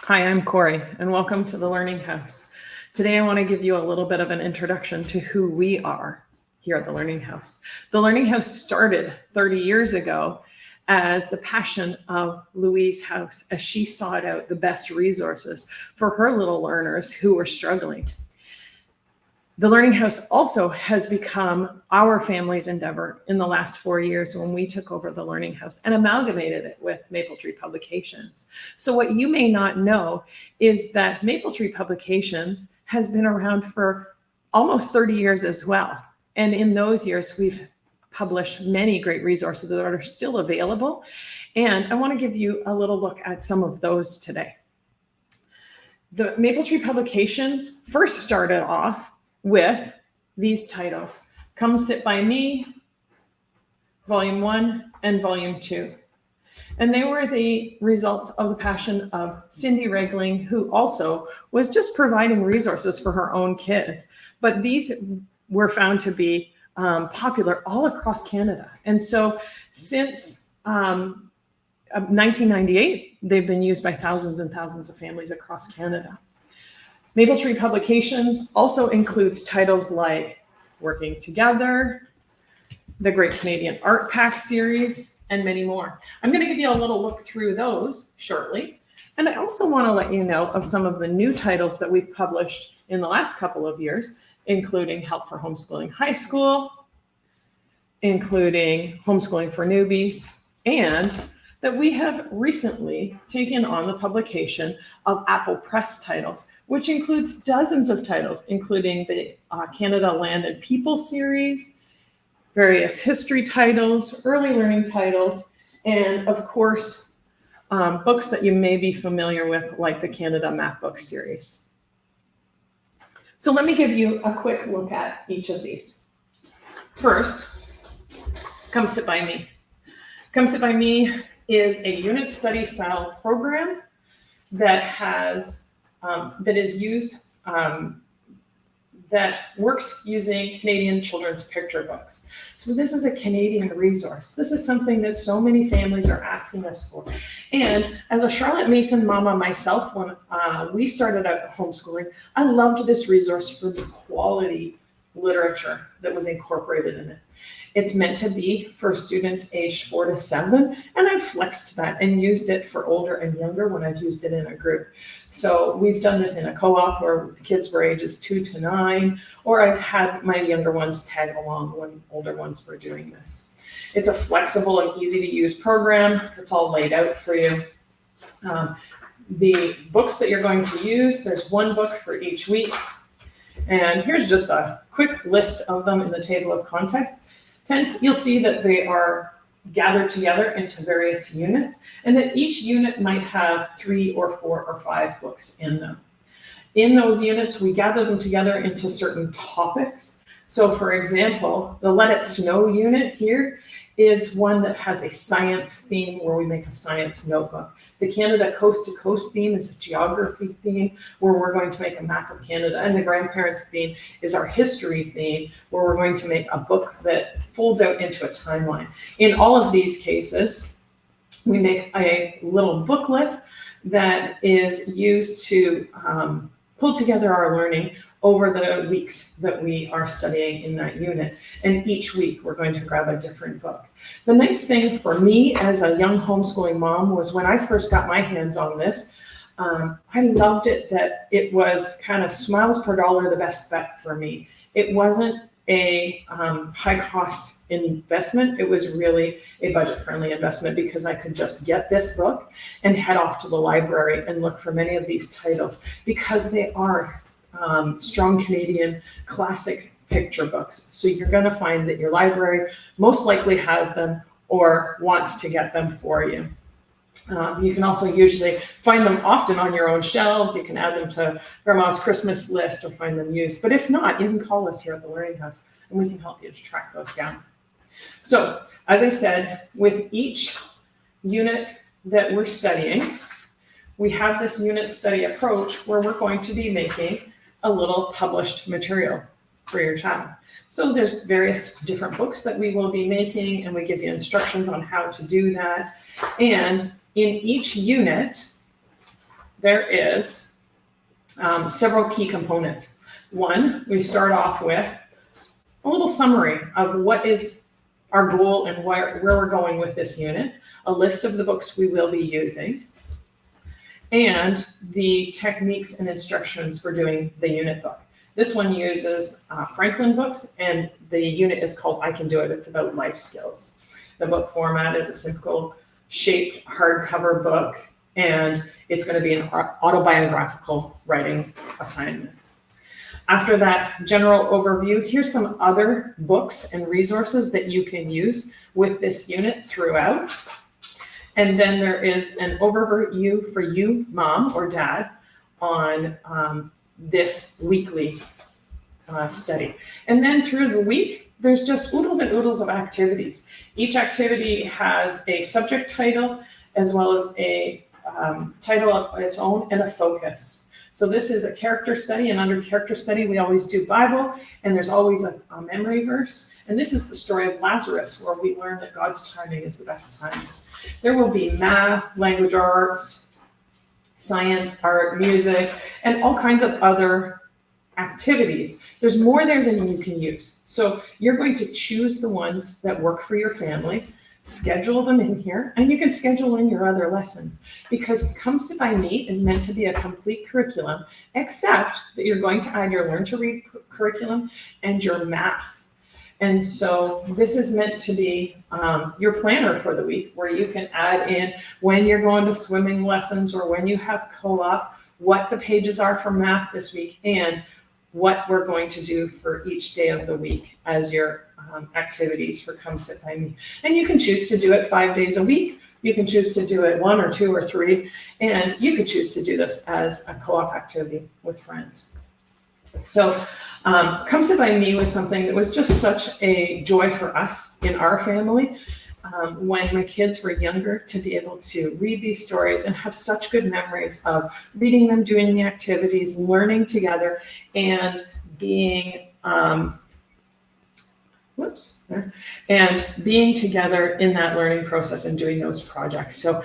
Hi, I'm Corey, and welcome to the Learning House. Today, I want to give you a little bit of an introduction to who we are here at the Learning House. The Learning House started 30 years ago as the passion of Louise House as she sought out the best resources for her little learners who were struggling. The Learning House also has become our family's endeavor in the last 4 years when we took over the Learning House and amalgamated it with Maple Tree Publications. So what you may not know is that Maple Tree Publications has been around for almost 30 years as well. And in those years, we've published many great resources that are still available. And I want to give you a little look at some of those today. The Maple Tree Publications first started off with these titles: Come Sit By Me, Volume 1 and Volume 2. And they were the results of the passion of Cindy Regling, who also was just providing resources for her own kids. But these were found to be popular all across Canada. And so since 1998, they've been used by thousands and thousands of families across Canada. Maple Tree Publications also includes titles like Working Together, the Great Canadian ArtPak series, and many more. I'm going to give you a little look through those shortly. And I also want to let you know of some of the new titles that we've published in the last couple of years, including Help for Homeschooling High School, including Homeschooling for Newbies, and that we have recently taken on the publication of Apple Press titles, which includes dozens of titles, including the Canada Land and People series, various history titles, early learning titles, and of course, books that you may be familiar with, like the Canada Map Book series. So let me give you a quick look at each of these. First, Come Sit By Me. Come Sit By Me is a unit study style program that is used, that works using Canadian children's picture books. So this is a Canadian resource. This is something that so many families are asking us for. And as a Charlotte Mason mama myself, when we started out homeschooling, I loved this resource for the quality literature that was incorporated in it. It's meant to be for students aged 4 to 7, and I've flexed that and used it for older and younger when I've used it in a group. So we've done this in a co-op where the kids were ages 2 to 9, or I've had my younger ones tag along when older ones were doing this. It's a flexible and easy to use program. It's all laid out for you. The books that you're going to use, there's one book for each week. And here's just a quick list of them in the table of contents. You'll see that they are gathered together into various units, and that each unit might have 3 or 4 or 5 books in them. In those units, we gather them together into certain topics. So for example, the Let It Snow unit here is one that has a science theme where we make a science notebook. The Canada Coast to Coast theme is a geography theme where we're going to make a map of Canada. And the grandparents theme is our history theme where we're going to make a book that folds out into a timeline. In all of these cases, we make a little booklet that is used to pull together our learning over the weeks that we are studying in that unit. And each week we're going to grab a different book. The nice thing for me as a young homeschooling mom was when I first got my hands on this, I loved it that it was kind of smiles per dollar, the best bet for me. It wasn't a high cost investment. It was really a budget friendly investment because I could just get this book and head off to the library and look for many of these titles because they are strong Canadian classic picture books. So you're going to find that your library most likely has them or wants to get them for you. You can also usually find them often on your own shelves. You can add them to grandma's Christmas list or find them used. But if not, you can call us here at the Learning House and we can help you to track those down. So as I said, with each unit that we're studying, we have this unit study approach where we're going to be making a little published material for your child. So there's various different books that we will be making, and we give you instructions on how to do that. And in each unit, there is several key components. One, we start off with a little summary of what is our goal and where we're going with this unit, a list of the books we will be using, and the techniques and instructions for doing the unit book. This one uses Franklin books, and the unit is called I Can Do It. It's about life skills. The book format is a simple shaped hardcover book, and it's going to be an autobiographical writing assignment. After that general overview, here's some other books and resources that you can use with this unit throughout. And then there is an overview for you, mom or dad, on this weekly study. And then through the week, there's just oodles and oodles of activities. Each activity has a subject title as well as a title of its own and a focus. So this is a character study, and under character study, we always do Bible, and there's always a memory verse. And this is the story of Lazarus, where we learn that God's timing is the best timing. There will be math, language arts, science, art, music, and all kinds of other activities. There's more there than you can use. So you're going to choose the ones that work for your family, schedule them in here, and you can schedule in your other lessons, because Come Sit By Me is meant to be a complete curriculum, except that you're going to add your Learn to Read curriculum and your math. And so this is meant to be your planner for the week, where you can add in when you're going to swimming lessons or when you have co-op, what the pages are for math this week, and what we're going to do for each day of the week as your activities for Come Sit By Me. And you can choose to do it 5 days a week. You can choose to do it 1 or 2 or 3, and you could choose to do this as a co-op activity with friends. So Come Sit By Me was something that was just such a joy for us in our family. When my kids were younger, to be able to read these stories and have such good memories of reading them, doing the activities, learning together, and being being together in that learning process and doing those projects. So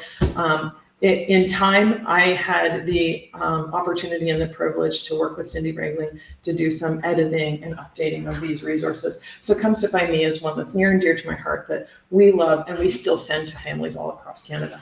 in time, I had the opportunity and the privilege to work with Cindy Bragling to do some editing and updating of these resources. So Come Sit By Me is one that's near and dear to my heart that we love and we still send to families all across Canada.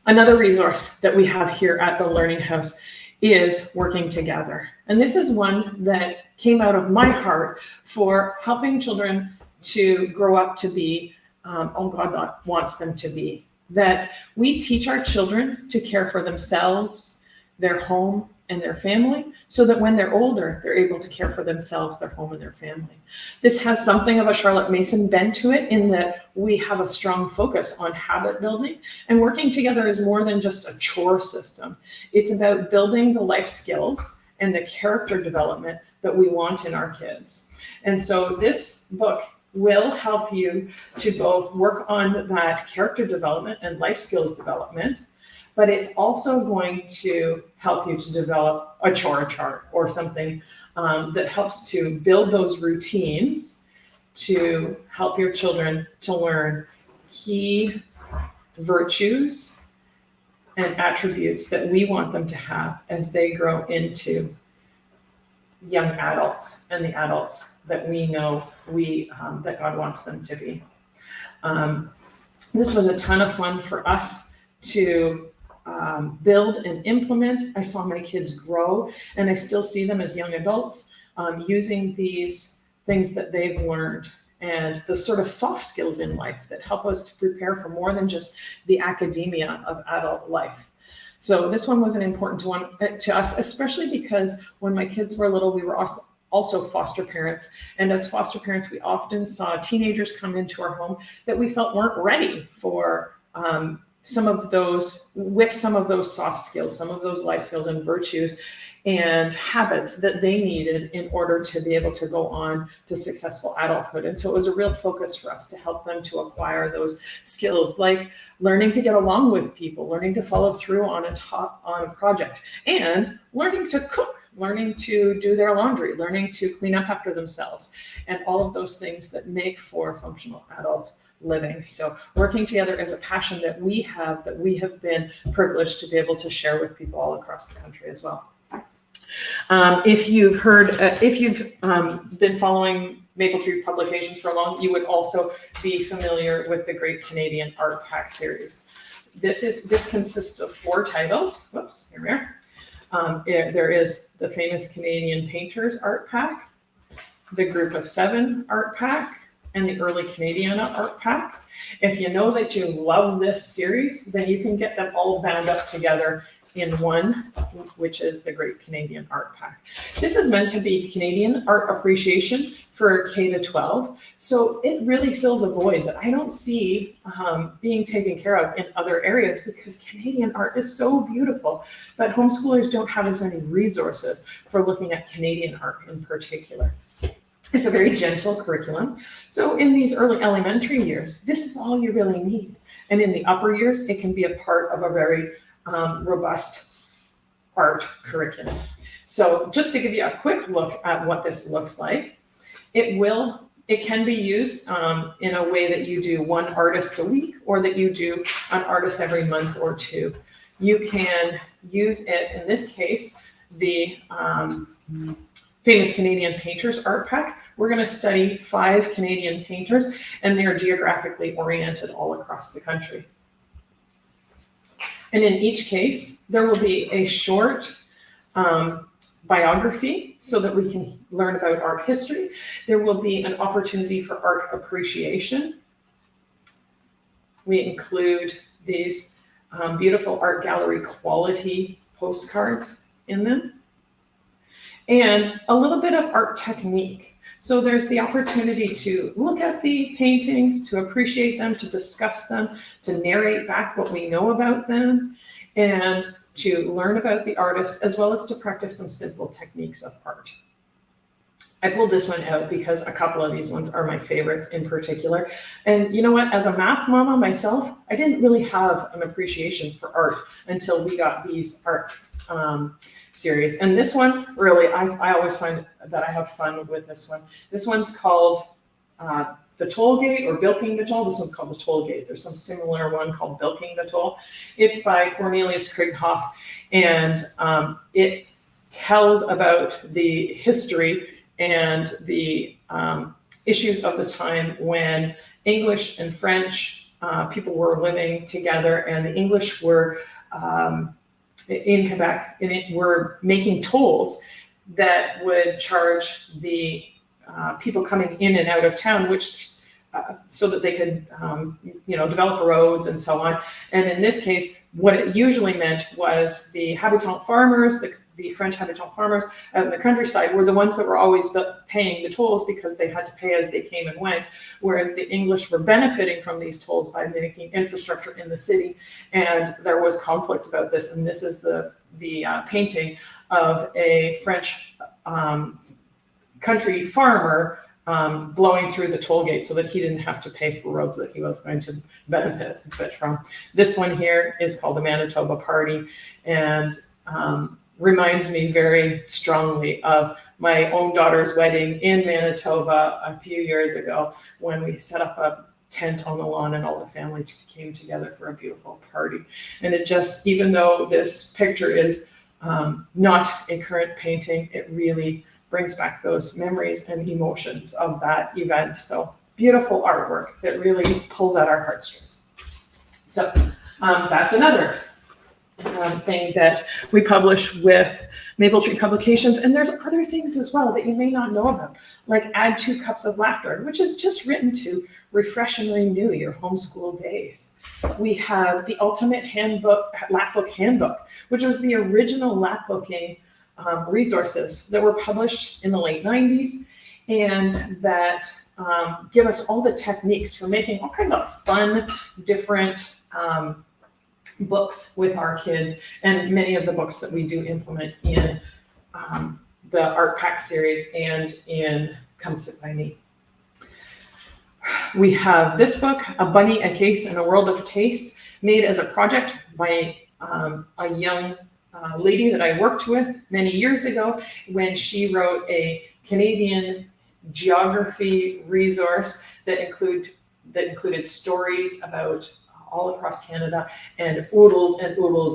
Another resource that we have here at the Learning House is Working Together. And this is one that came out of my heart for helping children to grow up to be all God wants them to be. That we teach our children to care for themselves, their home, and their family, so that when they're older, they're able to care for themselves, their home, and their family. This has something of a Charlotte Mason bent to it, in that we have a strong focus on habit building, and Working Together is more than just a chore system. It's about building the life skills and the character development that we want in our kids. And so this book will help you to both work on that character development and life skills development, but it's also going to help you to develop a chore chart or something that helps to build those routines to help your children to learn key virtues and attributes that we want them to have as they grow into young adults and the adults that we know that God wants them to be. This was a ton of fun for us to build and implement. I saw my kids grow, and I still see them as young adults using these things that they've learned and the sort of soft skills in life that help us to prepare for more than just the academia of adult life. So this one was an important one to us, especially because when my kids were little, we were also foster parents. And as foster parents, we often saw teenagers come into our home that we felt weren't ready for some of those soft skills, some of those life skills and virtues and habits that they needed in order to be able to go on to successful adulthood. And so it was a real focus for us to help them to acquire those skills, like learning to get along with people, learning to follow through on a project, and learning to cook, learning to do their laundry, learning to clean up after themselves, and all of those things that make for functional adult living. So working together is a passion that we have been privileged to be able to share with people all across the country as well. If you've been following Maple Tree Publications for long, you would also be familiar with the Great Canadian ArtPak series. This consists of 4 titles. Whoops, here we are. There is the famous Canadian Painters ArtPak, the Group of 7 ArtPak, and the Early Canadiana ArtPak. If you know that you love this series, then you can get them all bound up together in one, which is the Great Canadian ArtPak. This is meant to be Canadian art appreciation for K to 12. So it really fills a void that I don't see being taken care of in other areas, because Canadian art is so beautiful, but homeschoolers don't have as many resources for looking at Canadian art in particular. It's a very gentle curriculum. So in these early elementary years, this is all you really need. And in the upper years, it can be a part of a very robust art curriculum. So just to give you a quick look at what this looks like, it can be used in a way that you do 1 artist a week, or that you do an artist every month or 2. You can use it, in this case, the famous Canadian Painters ArtPak. We're going to study 5 Canadian painters, and they are geographically oriented all across the country. And in each case, there will be a short biography so that we can learn about art history. There will be an opportunity for art appreciation. We include these beautiful art gallery quality postcards in them, and a little bit of art technique. So there's the opportunity to look at the paintings, to appreciate them, to discuss them, to narrate back what we know about them, and to learn about the artist, as well as to practice some simple techniques of art. I pulled this one out because a couple of these ones are my favorites in particular. And you know what, as a math mama myself, I didn't really have an appreciation for art until we got these art series. And this one, really, I always find that I have fun with this one. This one's called The Toll Gate, or Bilking the Toll. This one's called The Toll Gate. There's some similar one called Bilking the Toll. It's by Cornelius Krieghoff, and it tells about the history and the issues of the time when English and French people were living together, and the English were in Quebec, and were making tolls that would charge the people coming in and out of town, which so that they could, develop roads and so on. And in this case, what it usually meant was the habitant farmers, the French habitant farmers out in the countryside, were the ones that were always paying the tolls, because they had to pay as they came and went, whereas the English were benefiting from these tolls by making infrastructure in the city. And there was conflict about this, and this is the painting of a French country farmer blowing through the toll gate so that he didn't have to pay for roads that he was going to benefit from. This one here is called the Manitoba Party, and reminds me very strongly of my own daughter's wedding in Manitoba a few years ago, when we set up a tent on the lawn and all the family came together for a beautiful party. And it just, even though this picture is not a current painting, it really brings back those memories and emotions of that event. So beautiful artwork that really pulls at our heartstrings. So that's another thing that we publish with Maple Tree Publications. And there's other things as well that you may not know about, like Add 2 Cups of Laughter, which is just written to refresh and renew your homeschool days. We have the Ultimate Lapbook Handbook, which was the original lapbooking resources that were published in the late 90s, and that give us all the techniques for making all kinds of fun, different books with our kids, and many of the books that we do implement in the ArtPak series and in Come Sit By Me. We have this book, A Bunny, a Case, and a World of Taste, made as a project by a young lady that I worked with many years ago, when she wrote a Canadian geography resource that that included stories about all across Canada and oodles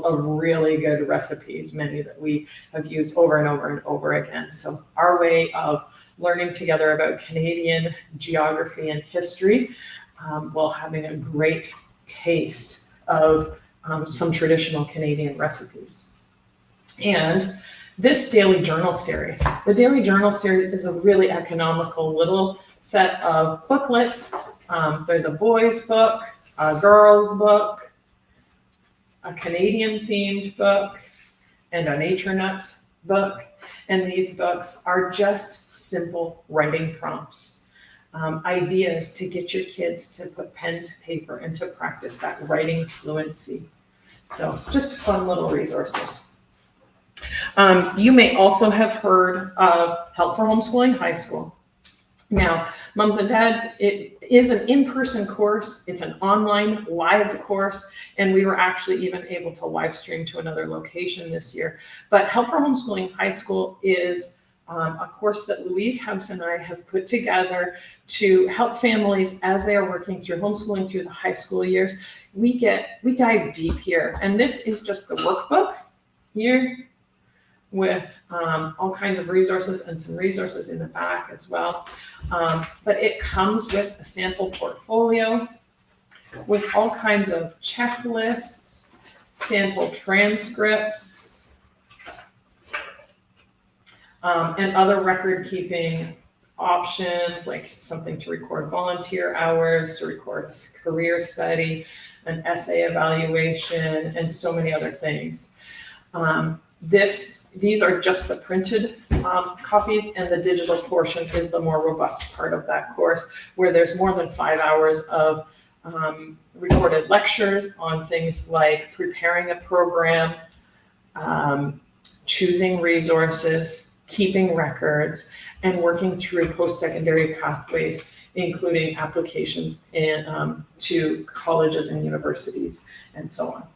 of really good recipes, many that we have used over and over and over again. So our way of learning together about Canadian geography and history while having a great taste of some traditional Canadian recipes. And this daily journal series, the daily journal series is a really economical little set of booklets. There's a boys book, a girls book, a Canadian themed book, and a Nature Nuts book. And these books are just simple writing prompts, ideas to get your kids to put pen to paper and to practice that writing fluency. So just fun little resources. You may also have heard of Help for Homeschooling High School. Now, moms and dads, it is an in-person course. It's an online live course, and we were actually even able to live stream to another location this year. But Help for Homeschooling High School is a course that Louise House and I have put together to help families as they are working through homeschooling through the high school years. We dive deep here, and this is just the workbook here with all kinds of resources and some resources in the back as well. But it comes with a sample portfolio with all kinds of checklists, sample transcripts, and other record-keeping options, like something to record volunteer hours, to record a career study, an essay evaluation, and so many other things. These are just the printed copies, and the digital portion is the more robust part of that course, where there's more than 5 hours of recorded lectures on things like preparing a program, choosing resources, keeping records, and working through post-secondary pathways, including applications to colleges and universities, and so on.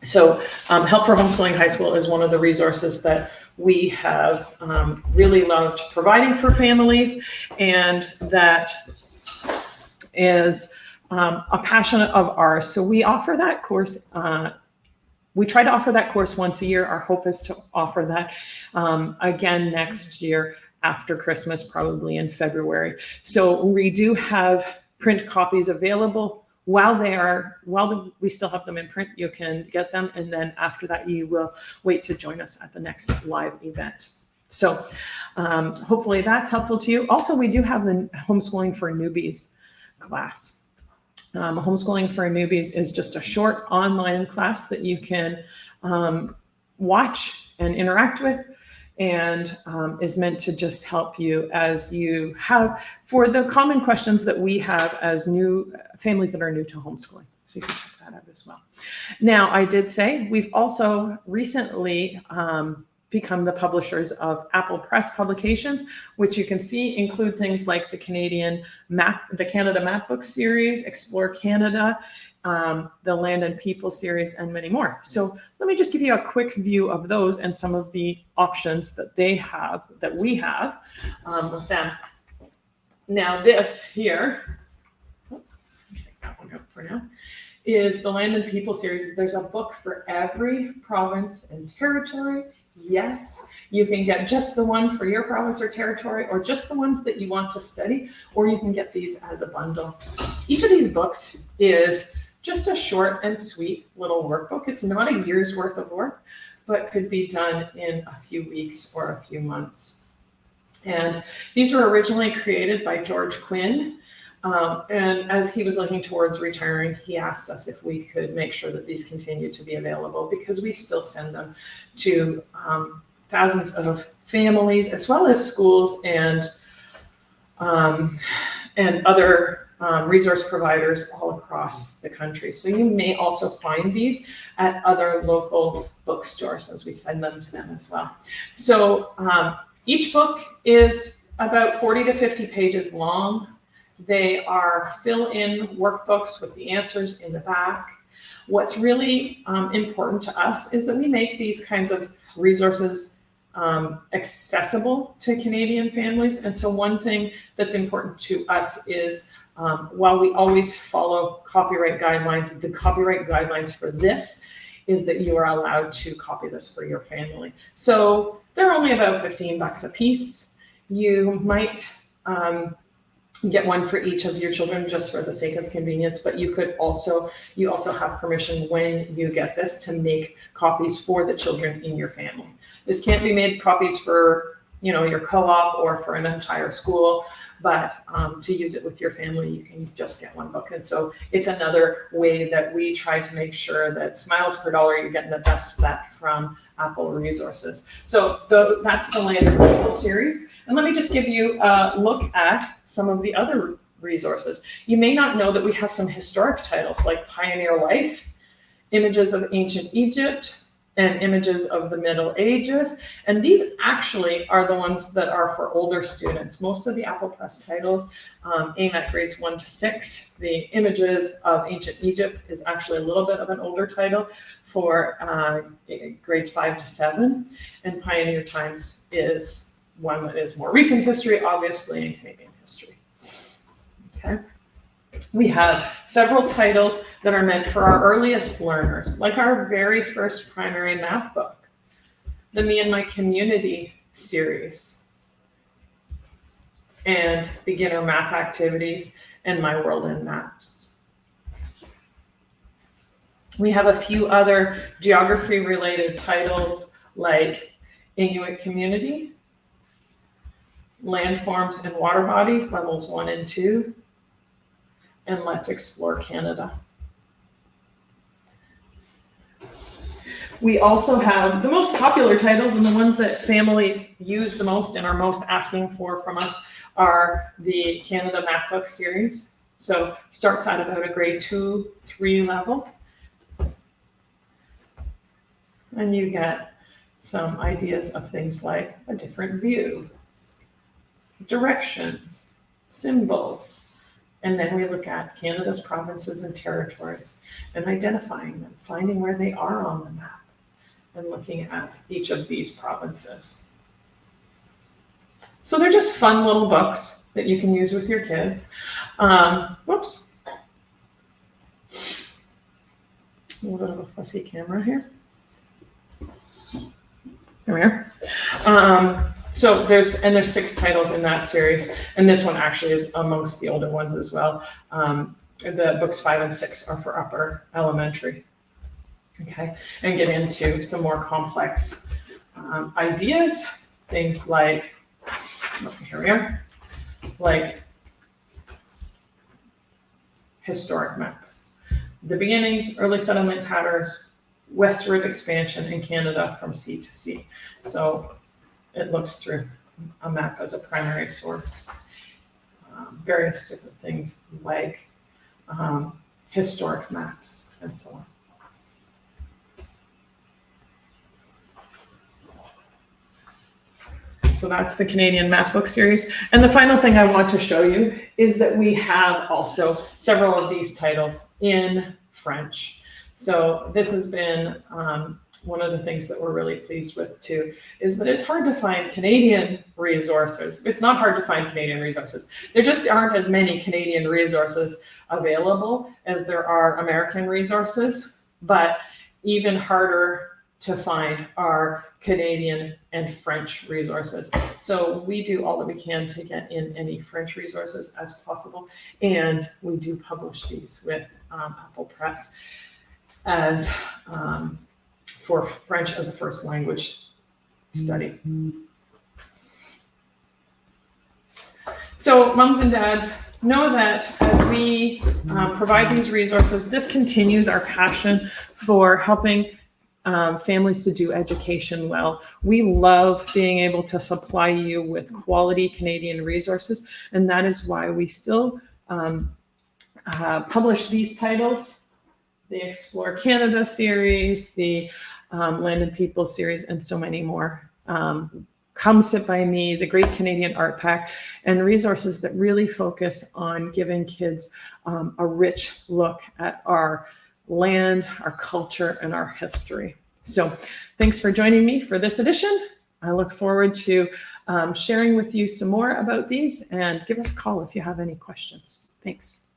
So Help for Homeschooling High School is one of the resources that we have really loved providing for families, and that is a passion of ours. So we offer that course. We try to offer that course once a year. Our hope is to offer that again next year after Christmas, probably in February. So we do have print copies available. While we still have them in print, you can get them, and then after that, you will wait to join us at the next live event. So hopefully that's helpful to you. Also, we do have the Homeschooling for Newbies class. Homeschooling for Newbies is just a short online class that you can watch and interact with, and is meant to just help you as you have for the common questions that we have as new families that are new to homeschooling. So you can check that out as well. Now, I did say we've also recently become the publishers of Apple Press publications, which you can see include things like the Canada Map Book series, Explore Canada, the Land and People series, and many more. So let me just give you a quick view of those and some of the options that we have with them. Now this here, oops, take that one out for now, is the Land and People series. There's a book for every province and territory. Yes, you can get just the one for your province or territory, or just the ones that you want to study, or you can get these as a bundle. Each of these books is just a short and sweet little workbook. It's not a year's worth of work, but could be done in a few weeks or a few months. And these were originally created by George Quinn. And as he was looking towards retiring, he asked us if we could make sure that these continue to be available, because we still send them to thousands of families, as well as schools and other resource providers all across the country. So you may also find these at other local bookstores as we send them to them as well. So each book is about 40 to 50 pages long. They are fill-in workbooks with the answers in the back. What's really important to us is that we make these kinds of resources accessible to Canadian families. And so one thing that's important to us is While we always follow copyright guidelines, the copyright guidelines for this is that you are allowed to copy this for your family. So they're only about $15 a piece. You might get one for each of your children just for the sake of convenience, but you also have permission when you get this to make copies for the children in your family. This can't be made copies for, your co-op or for an entire school, but to use it with your family, you can just get one book. And so it's another way that we try to make sure that smiles per dollar, you're getting the best bet from Apple resources. So that's the Land of People series. And let me just give you a look at some of the other resources. You may not know that we have some historic titles like Pioneer Life, Images of Ancient Egypt, and Images of the Middle Ages. And these actually are the ones that are for older students. Most of the Apple Press titles aim at grades 1 to 6. The Images of Ancient Egypt is actually a little bit of an older title for grades 5 to 7. And Pioneer Times is one that is more recent history, obviously, and Canadian history. Okay. We have several titles that are meant for our earliest learners, like our very first primary math book, the Me and My Community series, and beginner math activities, and My World in Maps. We have a few other geography-related titles like Inuit Community, Landforms and Water Bodies, levels 1 and 2, and Let's Explore Canada. We also have the most popular titles, and the ones that families use the most and are most asking for from us are the Canada Map Book series. So starts at about a grade 2-3 level. And you get some ideas of things like a different view, directions, symbols. And then we look at Canada's provinces and territories and identifying them, finding where they are on the map, and looking at each of these provinces. So they're just fun little books that you can use with your kids. Whoops. A little bit of a fussy camera here. There we are. So there's 6 titles in that series, and this one actually is amongst the older ones as well. The books 5 and 6 are for upper elementary. Okay, and get into some more complex ideas, things like, here we are, like historic maps, the beginnings, early settlement patterns, westward expansion in Canada from sea to sea. So it looks through a map as a primary source. Various different things like historic maps and so on. So that's the Canadian Map Book series. And the final thing I want to show you is that we have also several of these titles in French. So this has been one of the things that we're really pleased with too, is that it's hard to find Canadian resources. It's not hard to find Canadian resources. There just aren't as many Canadian resources available as there are American resources, but even harder to find are Canadian and French resources. So we do all that we can to get in any French resources as possible. And we do publish these with Apple Press as for French as a first language study. So moms and dads, know that as we provide these resources, this continues our passion for helping families to do education well. We love being able to supply you with quality Canadian resources, and that is why we still publish these titles, the Explore Canada series, the Land and People series, and so many more. Come Sit By Me, the Great Canadian ArtPak, and resources that really focus on giving kids a rich look at our land, our culture, and our history. So thanks for joining me for this edition. I look forward to sharing with you some more about these, and give us a call if you have any questions. Thanks.